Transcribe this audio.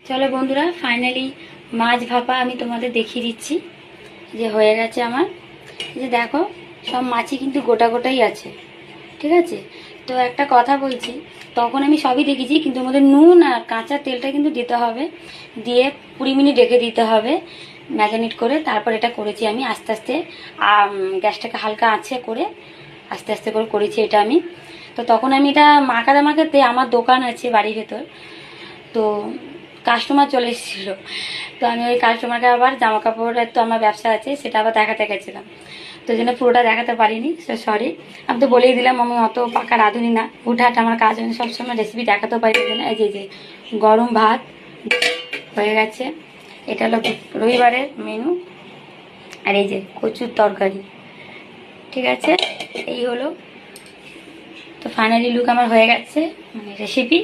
চলো বন্ধুরা, ফাইনালি মাছ ভাপা আমি তোমাদের দেখিয়ে দিচ্ছি যে হয়ে গেছে আমার। যে দেখো, সব মাছই কিন্তু গোটা গোটাই আছে, ঠিক আছে। তো একটা কথা বলছি, তখন আমি সবই দেখেছি, কিন্তু আমাদের নুন আর কাঁচা তেলটা কিন্তু দিতে হবে, দিয়ে 20 মিনিট রেখে দিতে হবে ম্যারিনেট করে। তারপর এটা করেছি আমি আস্তে আস্তে, গ্যাসটাকে হালকা আঁচে করে আস্তে আস্তে করে করেছি এটা আমি। তো তখন আমি এটা মাখাতে আমার দোকান আছে বাড়ির ভেতর, তো কাস্টমার চলে এসেছিলো। তো আমি ওই কাস্টমারকে আবার জামা কাপড়ের তো আমার ব্যবসা আছে, সেটা আবার দেখাতে গেছিলাম, তো জন্য পুরোটা দেখাতে পারিনি, সরি। আমি তো বলেই দিলাম আমি অত পাকা রাঁধুনি না, হুটহাট আমার কাজ, আমি সবসময় রেসিপি দেখাতেও পারি না। এই যে গরম ভাত হয়ে গেছে, এটা হলো রবিবারের মেনু, আর এই যে কচুর তরকারি, ঠিক আছে। এই হলো, তো ফাইনালি লুক আমার হয়ে গেছে, মানে রেসিপি।